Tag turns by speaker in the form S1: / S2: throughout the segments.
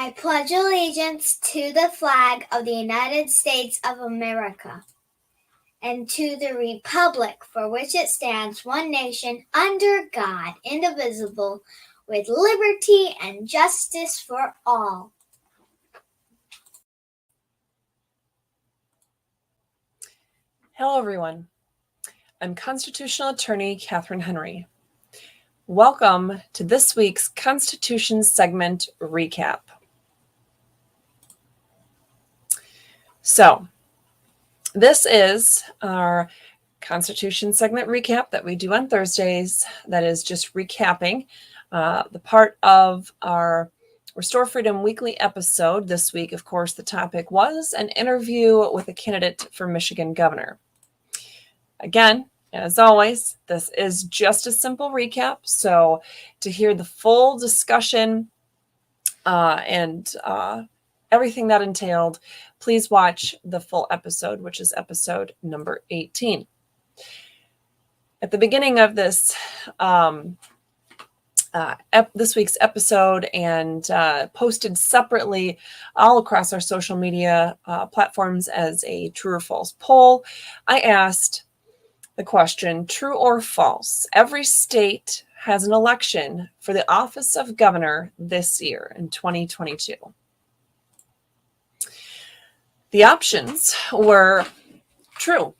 S1: I pledge allegiance to the flag of the United States of America and to the republic for which it stands, one nation, under God, indivisible, with liberty and justice for all.
S2: Hello, everyone. I'm Constitutional Attorney Catherine Henry. Welcome to this week's Constitution Segment Recap. So, this is our Constitution Segment Recap that we do on Thursdays. That is just recapping the part of our Restore Freedom Weekly episode. This week, of course, the topic was an interview with a candidate for Michigan governor. Again, as always, this is just a simple recap. So to hear the full discussion and everything that entailed, please watch the full episode, which is episode number 18. At the beginning of this this week's episode and posted separately all across our social media platforms as a true or false poll, I asked the question, true or false? Every state has an election for the office of governor this year in 2022. The options were true.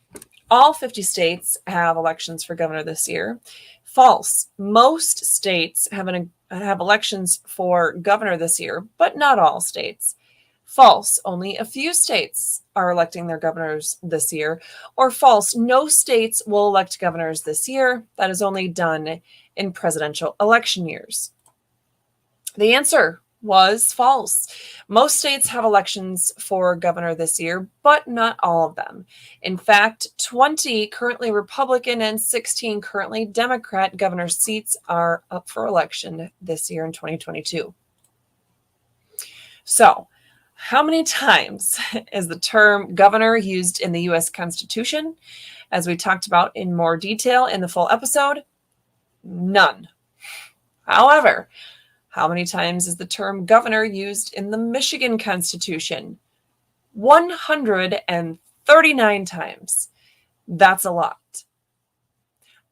S2: All 50 states have elections for governor this year. False. Most states have elections for governor this year, but not all states. False. Only a few states are electing their governors this year. Or false. No states will elect governors this year. That is only done in presidential election years. The answer was false. Most states have elections for governor this year, but not all of them. In fact, 20 currently Republican and 16 currently Democrat governor seats are up for election this year in 2022. So, how many times is the term governor used in the U.S. Constitution? As we talked about in more detail in the full episode, none. However, how many times is the term governor used in the Michigan Constitution? 139 times. That's a lot.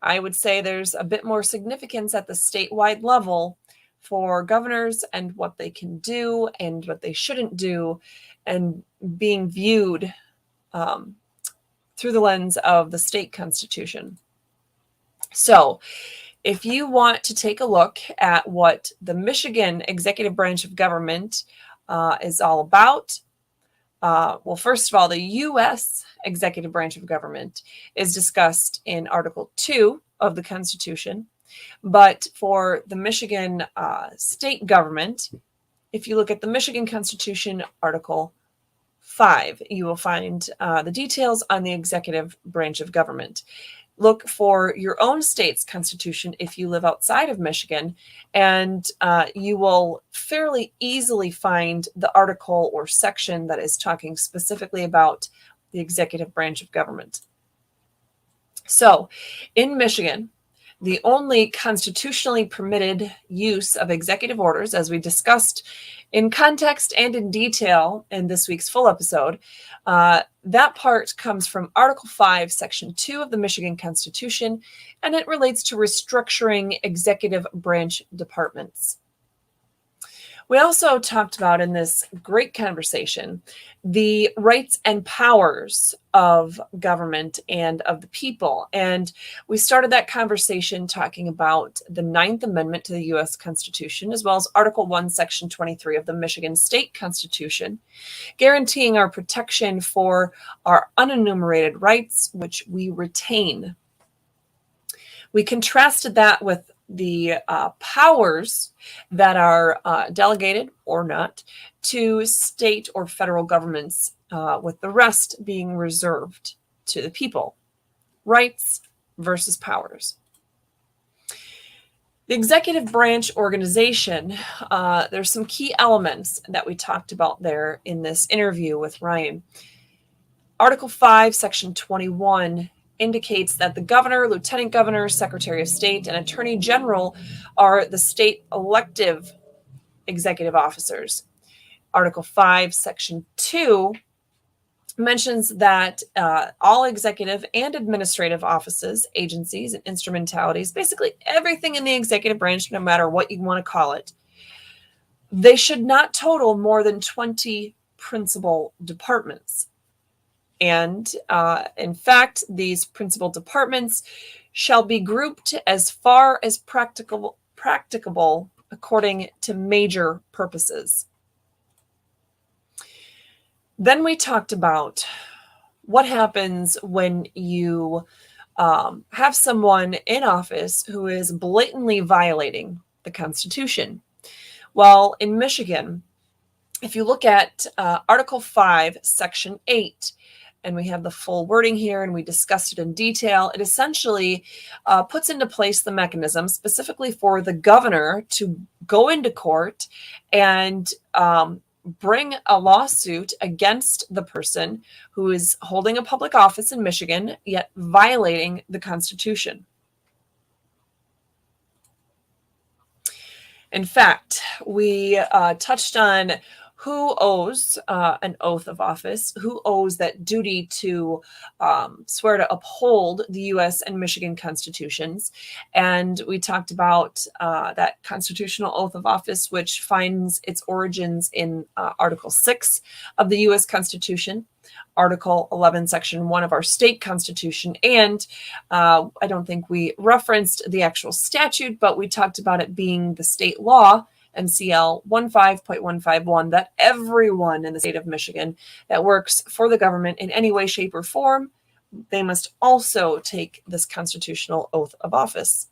S2: I would say there's a bit more significance at the statewide level for governors and what they can do and what they shouldn't do, and being viewed through the lens of the state constitution. So, if you want to take a look at what the Michigan executive branch of government is all about, well, first of all, the U.S. executive branch of government is discussed in Article 2 of the Constitution. But for the Michigan state government, if you look at the Michigan Constitution, Article 5, you will find the details on the executive branch of government. Look for your own state's constitution if you live outside of Michigan, and you will fairly easily find the article or section that is talking specifically about the executive branch of government. So, in Michigan, the only constitutionally permitted use of executive orders, as we discussed in context and in detail in this week's full episode, that part comes from Article 5, Section 2 of the Michigan Constitution, and it relates to restructuring executive branch departments. We also talked about in this great conversation the rights and powers of government and of the people. And we started that conversation talking about the 9th Amendment to the U.S. Constitution, as well as Article 1, Section 23 of the Michigan State Constitution, guaranteeing our protection for our unenumerated rights, which we retain. We contrasted that with the powers that are delegated or not to state or federal governments, with the rest being reserved to the people. Rights versus powers. The executive branch organization, there's some key elements that we talked about there in this interview with Ryan. Article 5, Section 21 indicates that the governor, lieutenant governor, secretary of state, and attorney general are the state elective executive officers. Article 5, Section 2 mentions that all executive and administrative offices, agencies, and instrumentalities, basically everything in the executive branch, no matter what you want to call it, they should not total more than 20 principal departments. And in fact, these principal departments shall be grouped as far as practicable according to major purposes. Then we talked about what happens when you have someone in office who is blatantly violating the Constitution. Well, in Michigan, if you look at Article 5, Section 8, and we have the full wording here and we discussed it in detail, it essentially puts into place the mechanism specifically for the governor to go into court and bring a lawsuit against the person who is holding a public office in Michigan, yet violating the Constitution. In fact, we touched on who owes an oath of office, who owes that duty to swear to uphold the U.S. and Michigan constitutions. And we talked about that constitutional oath of office, which finds its origins in Article 6 of the U.S. Constitution, Article 11, Section 1 of our state constitution. And I don't think we referenced the actual statute, but we talked about it being the state law, MCL 15.151, that everyone in the state of Michigan that works for the government in any way, shape, or form, they must also take this constitutional oath of office.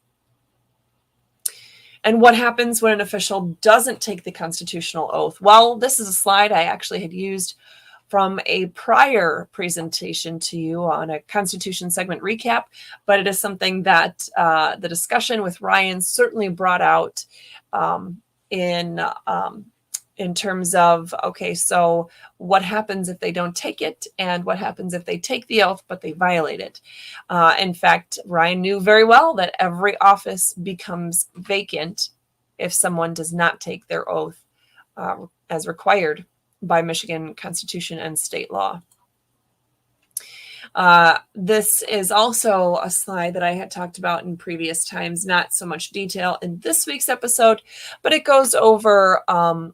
S2: And what happens when an official doesn't take the constitutional oath? Well, this is a slide I actually had used from a prior presentation to you on a Constitution Segment Recap, but it is something that the discussion with Ryan certainly brought out in terms of, okay, so what happens if they don't take it, and what happens if they take the oath but they violate it? In fact, Ryan knew very well that every office becomes vacant if someone does not take their oath as required by Michigan Constitution and state law. This is also a slide that I had talked about in previous times, not so much detail in this week's episode, but it goes over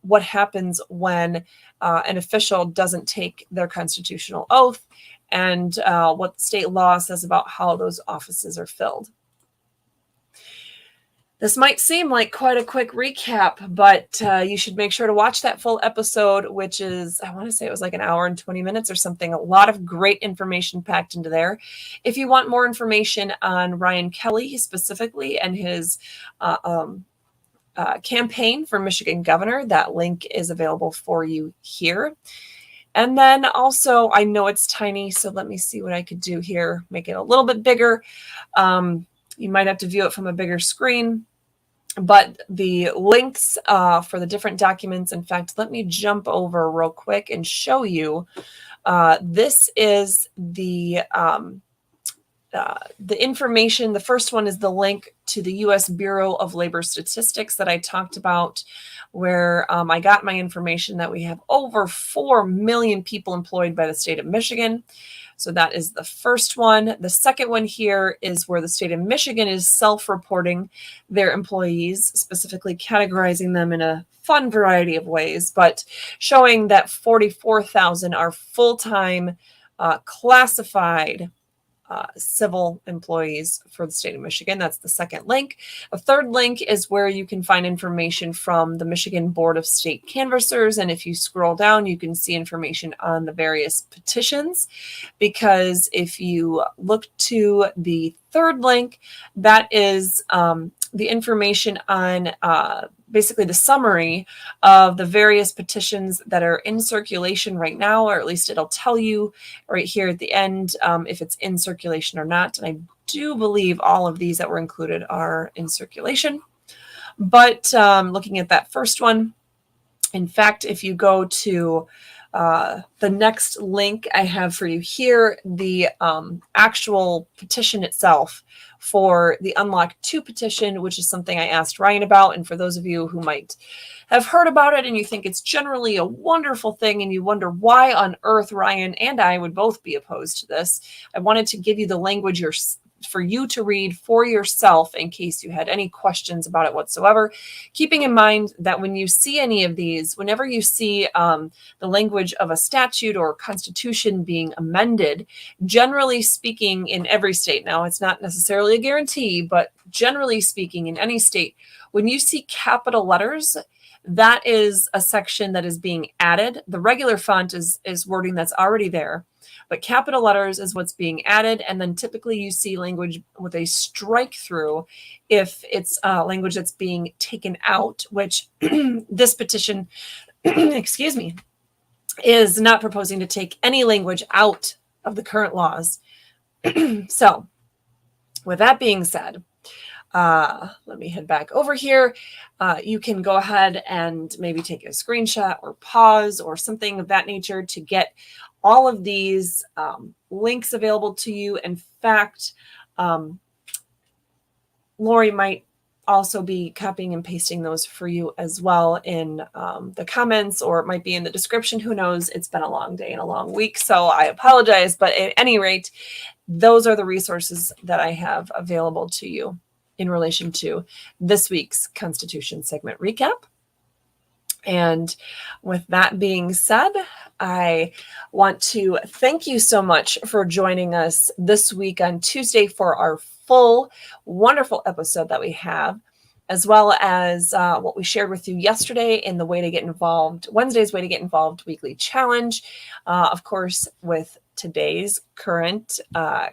S2: what happens when an official doesn't take their constitutional oath and what state law says about how those offices are filled. This might seem like quite a quick recap, but you should make sure to watch that full episode, which is, I want to say it was like an hour and 20 minutes or something. A lot of great information packed into there. If you want more information on Ryan Kelly specifically and his campaign for Michigan governor, that link is available for you here. And then also, I know it's tiny, so let me see what I could do here. Make it a little bit bigger. You might have to view it from a bigger screen. But the links for the different documents, in fact, let me jump over real quick and show you. This is the information. The first one is the link to the U.S. Bureau of Labor Statistics that I talked about, where I got my information that we have over 4 million people employed by the state of Michigan. So that is the first one. The second one here is where the state of Michigan is self-reporting their employees, specifically categorizing them in a fun variety of ways, but showing that 44,000 are full-time classified civil employees for the state of Michigan. That's the second link. A third link is where you can find information from the Michigan Board of State Canvassers. And if you scroll down, you can see information on the various petitions, because if you look to the third link, that is the information on basically the summary of the various petitions that are in circulation right now, or at least it'll tell you right here at the end if it's in circulation or not. And I do believe all of these that were included are in circulation. But looking at that first one, in fact, if you go to the next link I have for you here, the actual petition itself for the Unlock 2 petition, which is something I asked Ryan about. And for those of you who might have heard about it and you think it's generally a wonderful thing and you wonder why on earth Ryan and I would both be opposed to this, I wanted to give you the language for you to read for yourself in case you had any questions about it whatsoever. Keeping in mind that when you see any of these, whenever you see the language of a statute or constitution being amended, generally speaking in every state, now it's not necessarily a guarantee, but generally speaking in any state, when you see capital letters, that is a section that is being added. The regular font is wording that's already there, but capital letters is what's being added. And then typically you see language with a strike through if it's language that's being taken out, which this petition, excuse me, is not proposing to take any language out of the current laws. So with that being said, let me head back over here. You can go ahead and maybe take a screenshot or pause or something of that nature to get all of these links available to you. In fact, Lori might also be copying and pasting those for you as well in the comments, or it might be in the description. Who knows? It's been a long day and a long week, so I apologize. But at any rate, those are the resources that I have available to you in relation to this week's Constitution Segment Recap. And with that being said, I want to thank you so much for joining us this week on Tuesday for our full, wonderful episode that we have, as well as what we shared with you yesterday in the Way to Get Involved, Wednesday's Way to Get Involved weekly challenge. Of course, with today's current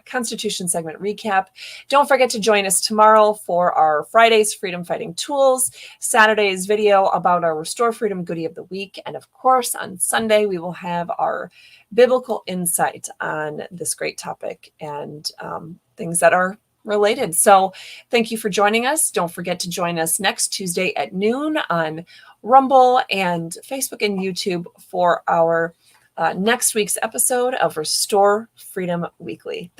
S2: Constitution Segment Recap. Don't forget to join us tomorrow for our Friday's Freedom Fighting Tools, Saturday's video about our Restore Freedom Goodie of the Week, and of course on Sunday we will have our biblical insight on this great topic and things that are related. So thank you for joining us. Don't forget to join us next Tuesday at noon on Rumble and Facebook and YouTube for our next week's episode of Restore Freedom Weekly.